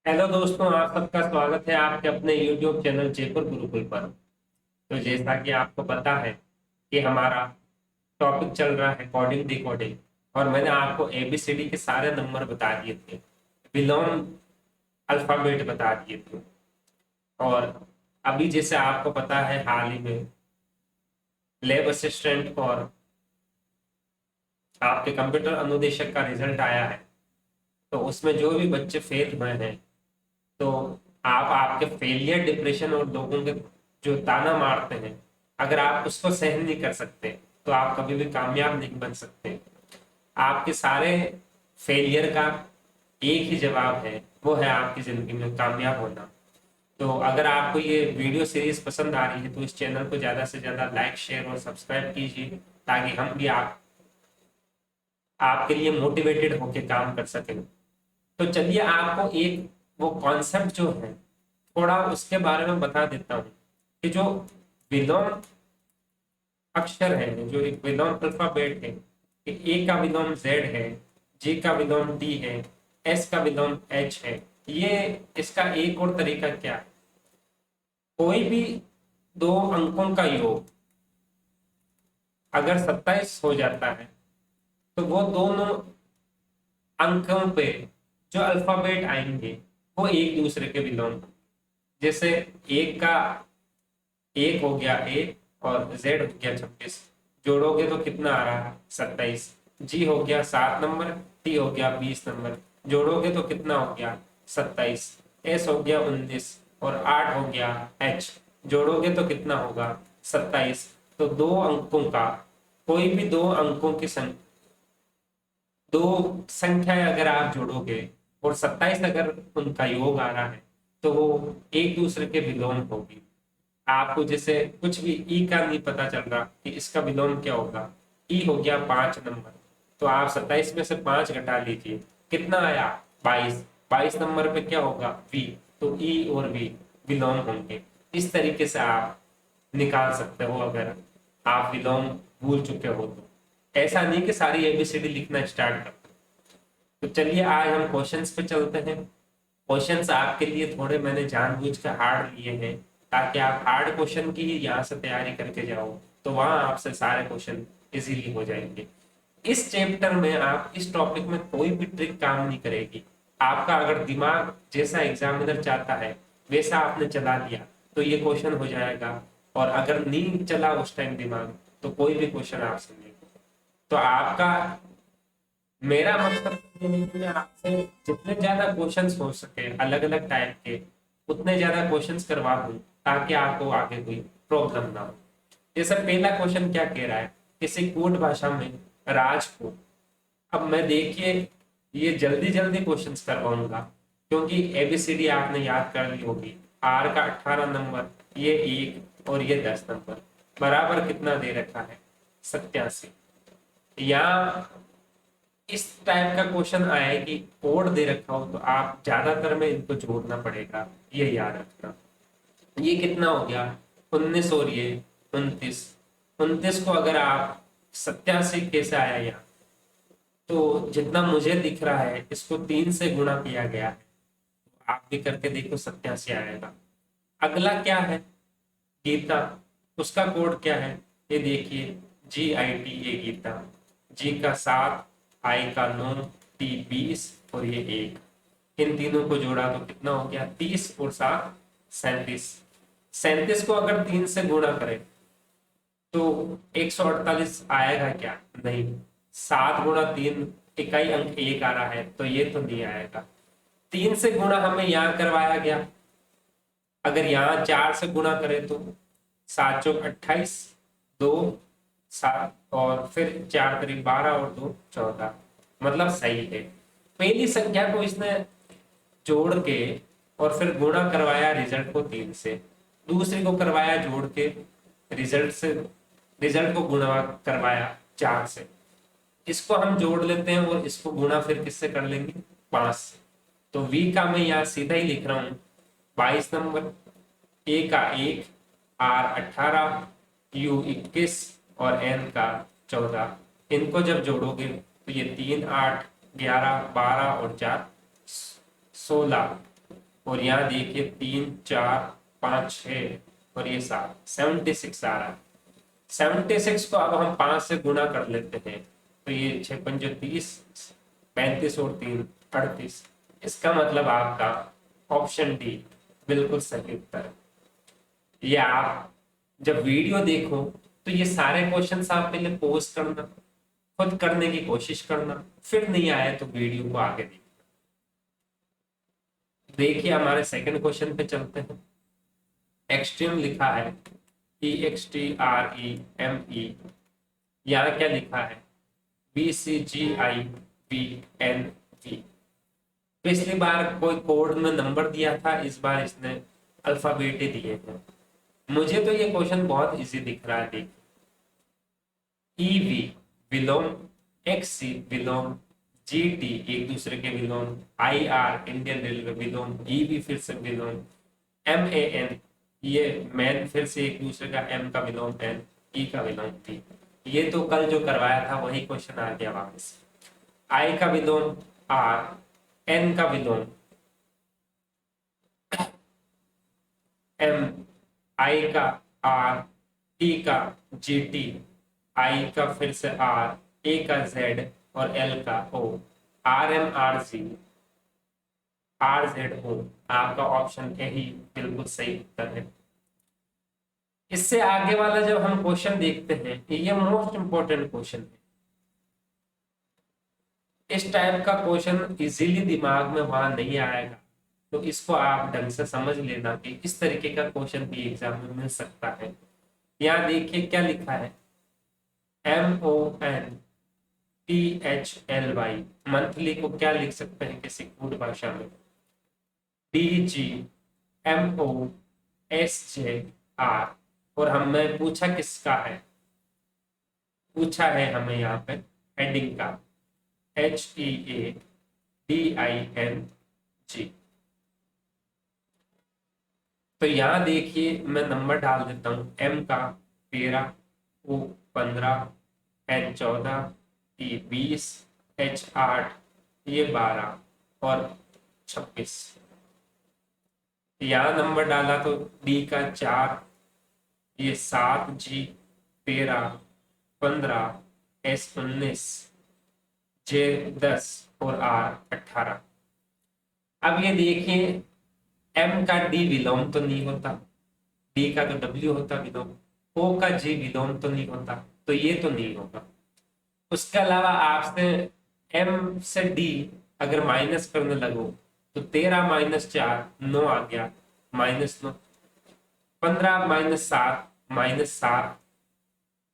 Hello दोस्तों, आप सबका स्वागत है आपके अपने YouTube चैनल जयपुर गुरुकुल पर। तो जैसा कि आपको पता है कि हमारा टॉपिक चल रहा है कोडिंग डिकोडिंग। और मैंने आपको एबीसीडी के सारे नंबर बता दिए थे, विलोम अल्फाबेट बता दिए थे। और अभी जैसे आपको पता है, हाल ही में लैब असिस्टेंट और आपके कंप्यूटर अनुदेशक का रिजल्ट आया है। तो उसमें जो भी बच्चे फेल हुए हैं, तो आप आपके फेलियर डिप्रेशन और लोगों के जो ताना मारते हैं, अगर आप उसको सहन नहीं कर सकते तो आप कभी भी कामयाब नहीं बन सकते। आपके सारे फेलियर का एक ही जवाब है, वो है आपकी जिंदगी में कामयाब होना। तो अगर आपको ये वीडियो सीरीज पसंद आ रही है तो इस चैनल को ज्यादा से ज्यादा लाइक शेयर और सब्सक्राइब कीजिए, ताकि हम भी आपके लिए मोटिवेटेड होकर काम कर सकें। तो चलिए आपको एक वो कॉन्सेप्ट जो है थोड़ा उसके बारे में बता देता हूँ कि जो विलोम अक्षर है, जो एक विलोम अल्फाबेट है, कि ए का विलोम जेड है, जी का विलोम टी है, एस का विलोम एच है। ये इसका एक और तरीका क्या है, कोई भी दो अंकों का योग अगर 27 हो जाता है तो वो दोनों अंकों पे जो अल्फाबेट आएंगे वो एक दूसरे के विलोम। जैसे एक का एक हो गया ए और जेड हो गया 26, जोड़ोगे तो कितना आ रहा है 27। जी हो गया 7 नंबर, टी हो गया 20 नंबर, जोड़ोगे तो कितना हो गया 27। एस हो गया 19 और 8 हो गया एच, जोड़ोगे तो कितना होगा 27। तो दो अंकों का, कोई भी दो अंकों की संख्या, दो संख्याएं अगर आप जोड़ोगे और 27 अगर उनका योग आ रहा है तो वो एक दूसरे के विलोम होगी। आपको जैसे कुछ भी ई का नहीं पता चल रहा कि इसका विलोम क्या होगा, ई हो गया 5 नंबर, तो आप 27 में से 5 घटा लीजिए, कितना आया 22। 22 नंबर पे क्या होगा वी, तो ई और वी विलोम होंगे। इस तरीके से आप निकाल सकते हो अगर आप विलोम भूल चुके हो तो। ऐसा नहीं कि सारी एबीसीडी लिखना स्टार्ट कर। तो चलिए आज हम क्वेश्चंस पे चलते हैं। क्वेश्चंस आपके लिए थोड़े मैंने जानबूझ कर हार्ड लिए हैं, ताकि आप हार्ड क्वेश्चन की ही यहाँ से तैयारी करके जाओ, तो वहां आपसे सारे क्वेश्चन इजीली हो जाएंगे। इस चैप्टर में आप इस टॉपिक में कोई भी ट्रिक काम नहीं करेगी। आपका अगर दिमाग जैसा एग्जामिनर चाहता है वैसा आपने चला लिया तो ये क्वेश्चन हो जाएगा, और अगर नहीं चला उस टाइम दिमाग तो कोई भी क्वेश्चन आपसे नहीं। तो आपका, मेरा मतलब ये नहीं कि मैं आपसे जितने ज्यादा क्वेश्चंस हो सके अलग अलग टाइप के उतने ज्यादा क्वेश्चंस करवा दूं, ताकि आपको आगे कोई प्रॉब्लम ना हो। जैसे पहला क्वेश्चन क्या कह रहा है, किसी कूट भाषा में राज को। अब मैं देखिए ये जल्दी जल्दी क्वेश्चंस करवाऊंगा, क्योंकि एबीसीडी आपने याद कर ली होगी। आर का 18 नंबर, ये 1 और ये 10 नंबर, बराबर कितना दे रखा है 87। यहाँ इस टाइप का क्वेश्चन आए कि कोड दे रखा हो तो आप ज्यादातर में इनको जोड़ना पड़ेगा, ये याद रखना। ये कितना हो गया 19 और ये 29। 29 को अगर आप 87 कैसे आया यहाँ, तो जितना मुझे दिख रहा है इसको 3 से गुणा किया गया है। आप भी करके देखो 87 आएगा। अगला क्या है, गीता, उसका कोड क्या है, ये देखिए GIT, ये गीता। जी का 7, आई का 9, टी 20 और ये 1। इन तीनों को जोड़ा तो कितना हो गया 30 और 7 37। 37 को अगर 3 से गुणा करें तो 148 आएगा क्या, नहीं। 7 गुणा 3, इकाई अंक 1 आ रहा है तो ये तो नहीं आएगा। 3 से गुणा हमें यहाँ करवाया गया, अगर यहाँ 4 से गुणा करें तो 7 चौक 28, 2 7 और फिर 4 करीब 12 और 2 14, मतलब सही है। पहली संख्या को इसने जोड़ के और फिर गुणा करवाया रिजल्ट को 3 से, दूसरी को करवाया जोड़ के रिजल्ट को गुणा करवाया 4 से। इसको हम जोड़ लेते हैं और इसको गुणा फिर किससे कर लेंगे 5 से। तो वी का मैं यहाँ सीधा ही लिख रहा हूँ 22 नंबर, ए का 1, आर 18, यू 21 और एन का 14। इनको जब जोड़ोगे तो ये 3 8 11 12 और 4 16, और यहाँ देखिए 3 4 5 6 और ये 7, 76 आ रहा है। 76 को अब हम 5 से गुणा कर लेते हैं, तो ये 6 पंजे 30, 35 और 3 38। इसका मतलब आपका ऑप्शन डी बिल्कुल सही उत्तर है। ये आप जब वीडियो देखो तो ये सारे क्वेश्चंस आप पहले पोज करना, खुद करने की कोशिश करना, फिर नहीं आए तो वीडियो को आगे देखना। देखिए हमारे सेकंड क्वेश्चन पे चलते हैं। एक्सट्रीम लिखा है EXTREME, यहाँ क्या लिखा है BCGIBNV। पिछली बार कोई कोड में नंबर दिया था, इस बार इसने अल्फाबेट ही दिए हैं। मुझे तो ये क्वेश्चन बहुत इजी दिख रहा है। देखिए EV विलोम, XC विलोम, GT एक दूसरे के विलोम, IR इंडियन रेलवे विलोम, EV फिर से विलोम, MAN ये मैन फिर से एक दूसरे का M का विलोम N, E का विलोम P। ये तो कल जो करवाया था वही क्वेश्चन आ गया वापस। I का विलोम R, N का विलोम M, I का R, T का GT, I का फिर से R, A का Z और L का O, RMRZO। आपका ऑप्शन ए ही बिल्कुल सही उत्तर है। इससे आगे वाला जब हम क्वेश्चन देखते हैं, ये मोस्ट इंपॉर्टेंट क्वेश्चन है। इस टाइप का क्वेश्चन इजीली दिमाग में वहां नहीं आएगा, तो इसको आप ढंग से समझ लेना कि इस तरीके का क्वेश्चन भी एग्जाम में मिल सकता है। यहाँ देखिए क्या लिखा है MONTHLY, मंथली को क्या लिख सकते हैं किसी कोड भाषा में DGMOSJR। और हमें पूछा किसका है, पूछा है हमें यहाँ पे हेडिंग का HEADING। तो यहाँ देखिए मैं नंबर डाल देता हूँ। M का 13, O 15, N 14, E 20, H 8, ये 12 और 26। यहाँ नंबर डाला तो D का 4, ये 7, G 13, 15, S 19, J 10 और R 18। अब ये देखिए M का D विलोम तो नहीं होता, D का तो W होता विलोम, O का G विलोम तो नहीं होता, तो ये तो नहीं होगा। उसके अलावा आपसे M से D अगर माइनस करने लगो तो 13 - 4 9 आ गया, -9, 15 - 7 -7।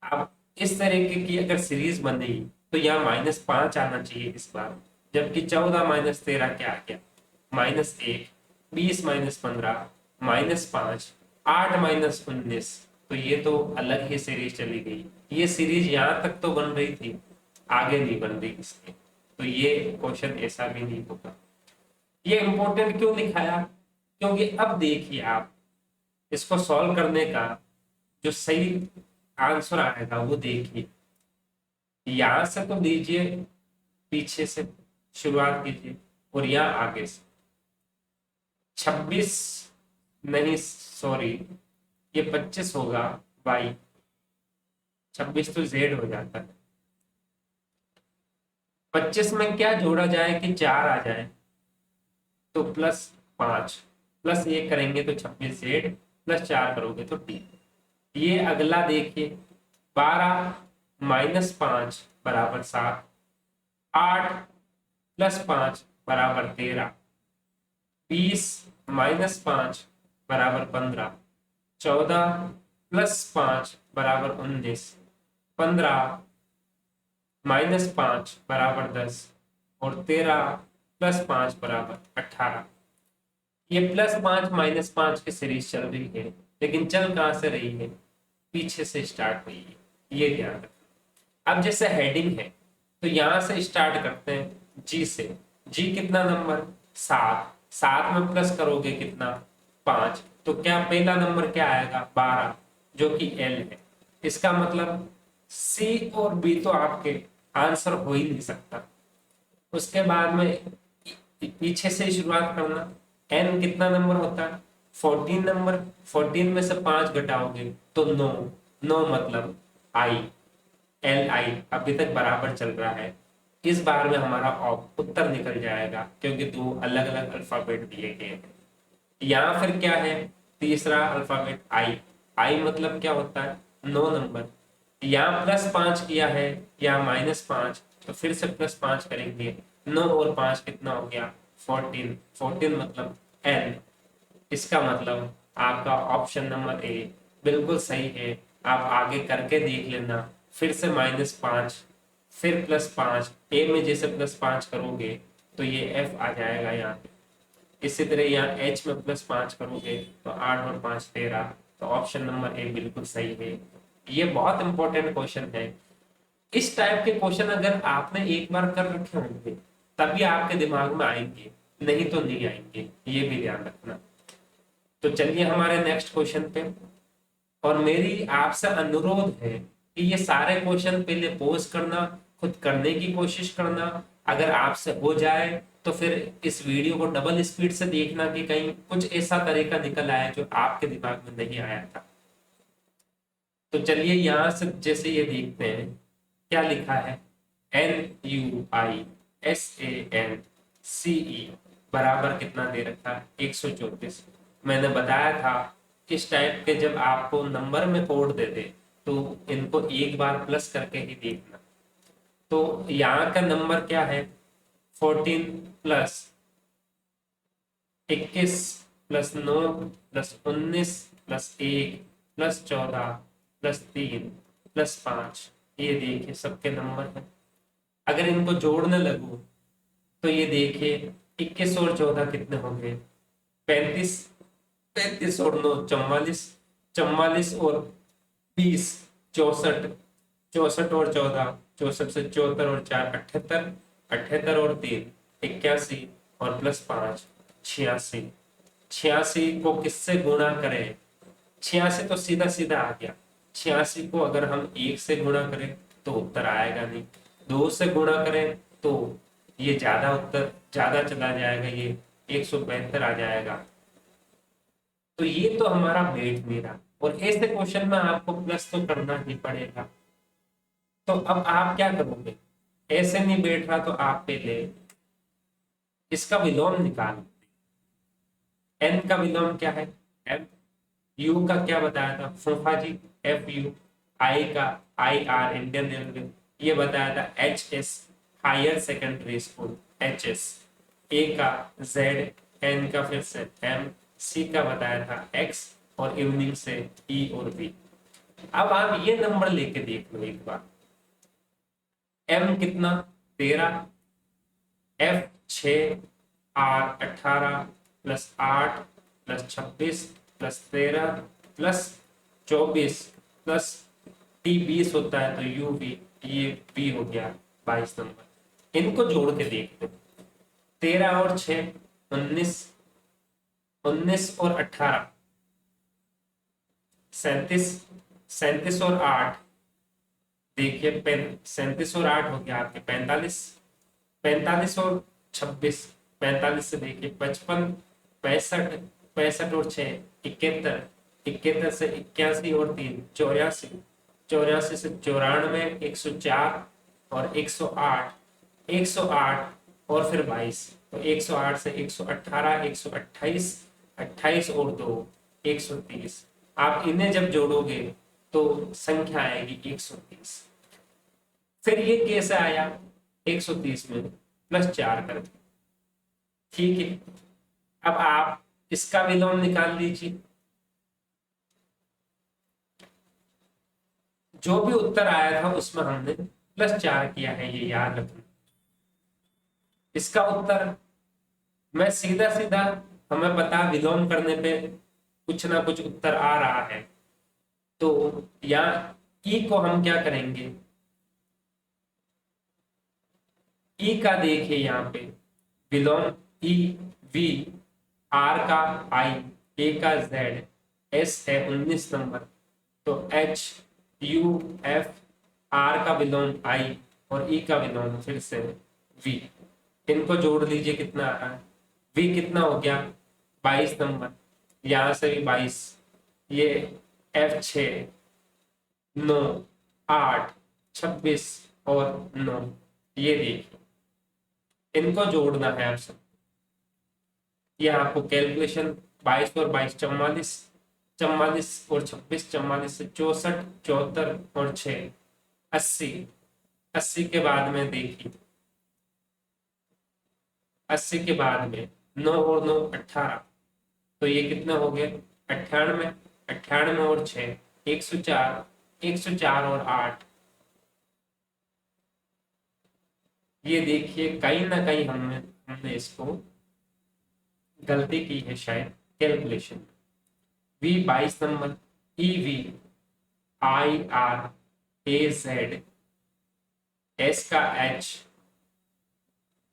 अब इस तरीके की अगर सीरीज बनेगी तो यहाँ -5 आना चाहिए इस बार, जबकि 14 - 13 क्या आ गया -1, 20 - 15 -5, 8 - 19। तो ये तो अलग ही सीरीज चली गई। ये सीरीज यहाँ तक तो बन रही थी, आगे नहीं बन रही इसके, तो ये क्वेश्चन ऐसा भी नहीं होगा। ये इंपॉर्टेंट क्यों लिखाया, क्योंकि अब देखिए आप इसको सॉल्व करने का जो सही आंसर आएगा वो देखिए। यहां से तो लीजिए, पीछे से शुरुआत कीजिए और यहाँ आगे से 26 नहीं सॉरी ये 25 होगा y, 26 तो z हो जाता है। 25 में क्या जोड़ा जाए कि 4 आ जाए, तो +5 प्लस ये करेंगे तो 26z प्लस 4 करोगे तो t। ये अगला देखिए 12 - 5 = 7, 8 + 5 = 13, 20 - 5 = 15, 14 + 5 = 19, 15 - 5 = 10 और 13 + 5 = 18। ये +5 - 5 की सीरीज चल रही है, लेकिन चल कहां से रही है, पीछे से स्टार्ट हुई है, ये ध्यान रखना। अब जैसे हेडिंग है तो यहां से स्टार्ट करते हैं जी से। जी कितना नंबर 7, 7 में प्लस करोगे कितना 5, तो क्या पहला नंबर क्या आएगा 12, जो कि एल है। इसका मतलब सी और बी तो आपके आंसर हो ही नहीं सकता। उसके बाद में पीछे से शुरुआत करना, एन कितना नंबर होता है? 14 नंबर। 14 में से 5 घटाओगे तो 9। 9 मतलब आई, एल आई अभी तक बराबर चल रहा है। इस बार में हमारा उत्तर निकल जाएगा क्योंकि दो अलग अलग अल्फाबेट दिए गए हैं। यहाँ फिर क्या है? तीसरा अल्फाबेट आई। आई मतलब क्या होता है? 9 नंबर। यहाँ +5 किया है, या -5, तो फिर से +5 करेंगे। 9 और 5 कितना हो गया? 14। 14 मतलब एन। इसका मतलब आपका ऑप्शन नंबर ए बिल्कुल सही है। आप आगे करके देख लेना। फिर से -5, फिर +5। ए में जैसे +5 करोगे तो ये एफ आ जाएगा यहाँ पे। इसी तरह यहाँ एच में +5 करोगे तो 8 और 5 13। तो ऑप्शन नंबर ए बिल्कुल सही है। ये बहुत इंपॉर्टेंट क्वेश्चन है। इस टाइप के क्वेश्चन अगर आपने एक बार कर रखे होंगे तभी आपके दिमाग में आएंगे, नहीं तो नहीं आएंगे, ये भी ध्यान रखना। तो चलिए हमारे नेक्स्ट क्वेश्चन पे। और मेरी आपसे अनुरोध है कि ये सारे क्वेश्चन पहले पोज करना, खुद करने की कोशिश करना। अगर आपसे हो जाए तो फिर इस वीडियो को डबल स्पीड से देखना कि कहीं कुछ ऐसा तरीका निकल आया जो आपके दिमाग में नहीं आया था। तो चलिए यहाँ से जैसे ये देखते हैं क्या लिखा है। NUISANCE बराबर कितना दे रखा है? 134। मैंने बताया था इस टाइप के जब आपको नंबर में कोड दे दे तो इनको एक बार प्लस करके ही देखना। तो यहाँ का नंबर क्या है? 14 plus 21 plus 9 plus 19 plus 1 plus 14 plus 3 plus 5। ये देखिए सबके नंबर है। अगर इनको जोड़ने लगूं तो ये देखिए 21 और 14 कितने हो गए? 35। 35 और 9 44। 44 और 20 64। 64 और 14 64 से 74 और 4 78। 78 और 3 81 और +5 86। 86 को किससे गुणा करें? 86 तो सीधा सीधा आ गया। 86 को अगर हम 1 से गुणा करें तो उत्तर आएगा नहीं। 2 से गुणा करें तो ये ज्यादा उत्तर ज्यादा चला जाएगा, ये 172 आ जाएगा। तो ये तो हमारा बैठ नहीं रहा, और ऐसे क्वेश्चन में आपको प्लस तो करना ही पड़ेगा। तो अब आप क्या करोगे? ऐसे नहीं बैठ रहा तो आप पहले इसका विलोम निकाल। एन का विलोम क्या है? एफ। यू का क्या बताया था? फूफा जी, FU। आई का IR इंडियन रेलवे, ये बताया था HS higher secondary school HS। A का Z। एन का फिर से M। सी का बताया था X, और इवनिंग से E और B। अब आप ये नंबर लेके देख लो एक बार। M कितना? 13। F 6। R 18 plus 8 plus 26 plus 13 plus 24 plus T 20 होता है तो U भी, ये B हो गया 22 नंबर। इनको जोड़ के देखते हैं। 13 और 6 19। 19 और 18 37। 37 और 8 देखिए 37 और 8 हो गया आपके 45। 45 और 26, 45 से देखिए 55। 65। 65 और 6 71। 71 से 81 और 3 84। 84 से 94 104 और 108। 108 और फिर 22, तो 108 से 118 128। 28 और 2 130। आप इन्हें जब जोड़ोगे तो संख्या आएगी 130। फिर ये कैसे आया? 130 में +4 कर दिया। ठीक है, अब आप इसका विलोम निकाल लीजिए। जो भी उत्तर आया था उसमें हमने +4 किया है, ये याद रखना। इसका उत्तर मैं सीधा सीधा, हमें पता विलोम करने पे कुछ ना कुछ उत्तर आ रहा है, तो यहाँ ई को हम क्या करेंगे? ई का देखिए यहाँ पे विलोम ई वी, आर का आई, ए का जेड, एस है 19 नंबर, तो एच यू एफ, आर का विलोम आई और ई का विलोम फिर से वी। इनको जोड़ लीजिए कितना आ रहा है? वी कितना हो गया? 22 नंबर, यहाँ से भी 22, ये F6, 9, 8, 26 और 9, ये देखिए इनको जोड़ना है आपसे। ये आपको कैलकुलेशन 22 और 22 44, 44 और 26, 44 से 64, 74 और 6 80, 80 के बाद में देखिए 80 के बाद में 9 और 9 18, तो ये कितने हो गए 98, 98 और 6 104, 104 और 8। ये देखिए कहीं ना कहीं हमने हमने इसको गलती की है शायद कैलकुलेशन। वी 22 नंबर, E V, I R, A Z, S का एच,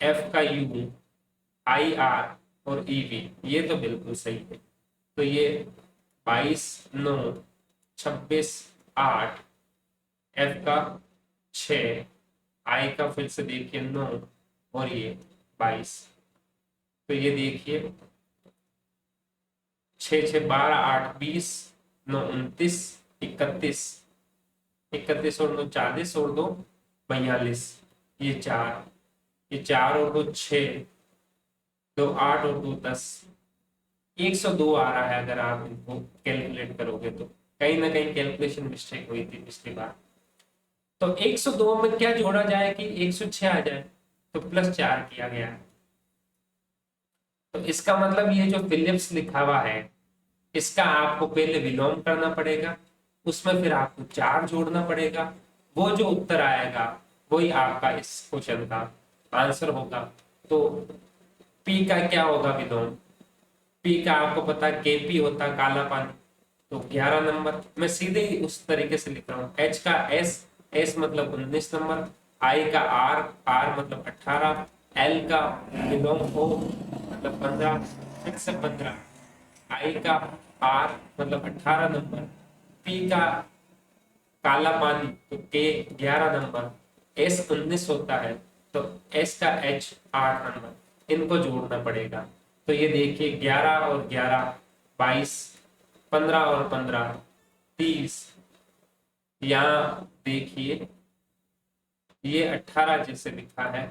एफ का यू, आई आर और ई वी, ये तो बिल्कुल सही है। तो ये 22, 9, 26, 8, एफ का 6, आई का फिर से देखिए 9 और ये 22। तो ये देखिए 6 6 12 8 20, 9 29, 31, 31 और 9 40 और 2 42, ये 4, ये 4 और 2 6, 2 8 और 2 10, 102 आ रहा है अगर आप इनको कैलकुलेट करोगे तो। कहीं ना कहीं कैलकुलेशन मिस्टेक हुई थी पिछली बार। तो 102 में क्या जोड़ा जाए कि 106 आ जाए, तो +4 किया गया है। तो इसका मतलब ये जो फिलिप्स लिखा हुआ है इसका आपको पहले विलोम करना पड़ेगा, उसमें फिर आपको 4 जोड़ना पड़ेगा, वो जो उत्तर आएगा वही आपका इस क्वेश्चन का आंसर होगा। तो पी का क्या होगा विलोम, पी का आपको पता केपी होता काला पानी, तो 11 नंबर। मैं सीधे ही उस तरीके से लिख रहा हूँ। एच का एस, एस मतलब 19 नंबर, आई का आर, आर मतलब 18, एल का विलोम ओ मतलब 15, फिर से 15, आई का आर मतलब 18 नंबर, पी का काला पानी तो के 11 नंबर, एस 19 होता है तो एस का एच 8 नंबर, इनको जोड़ना पड़ेगा। तो ये देखिए 11 और 11 22, 15 और 15 30, यहाँ देखिए ये 18 जैसे लिखा है,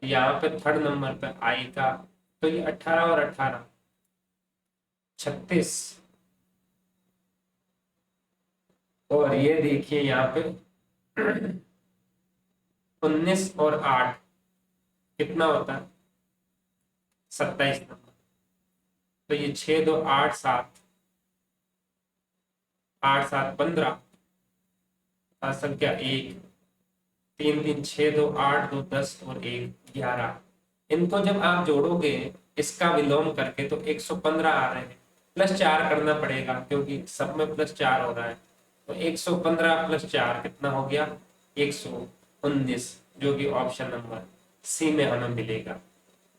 यहाँ पे थर्ड नंबर पे आई का, तो ये 18 और 18 36, और ये देखिए यहाँ पे 19 और 8 कितना होता है 27 नंबर। तो ये 6 2 8 7, 8 7 15, संख्या 1, 3 3 6 2 8 2 10 और 1 11। इनको जब आप जोड़ोगे इसका विलोम करके तो 115 आ रहे हैं, +4 करना पड़ेगा क्योंकि सब में +4 हो रहा है। तो 115 +4 कितना हो गया 119, जो कि ऑप्शन नंबर सी में हमें मिलेगा।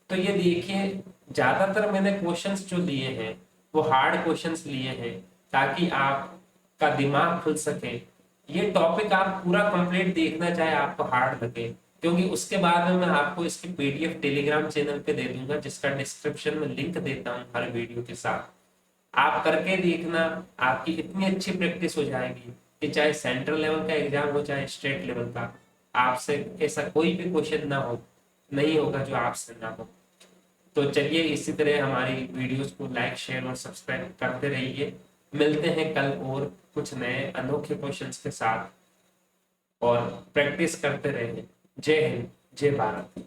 तो ये देखिए ज्यादातर मैंने क्वेश्चंस जो लिए हैं वो हार्ड क्वेश्चंस लिए हैं ताकि आपका दिमाग खुल सके। ये टॉपिक आप पूरा कंप्लीट देखना चाहे आपको हार्ड लगे, क्योंकि उसके बाद में मैं आपको इसकी पीडीएफ टेलीग्राम चैनल पे दे दूंगा जिसका डिस्क्रिप्शन में लिंक देता हूँ हर वीडियो के साथ। आप करके देखना, आपकी इतनी अच्छी प्रैक्टिस हो जाएगी कि चाहे सेंट्रल लेवल का एग्जाम हो चाहे स्टेट लेवल का, आपसे ऐसा कोई भी क्वेश्चन ना हो नहीं होगा जो आपसे ना हो। तो चलिए इसी तरह हमारी वीडियोस को लाइक शेयर और सब्सक्राइब करते रहिए। मिलते हैं कल और कुछ नए अनोखे क्वेश्चंस के साथ, और प्रैक्टिस करते रहिए। जय हिंद, जय भारत।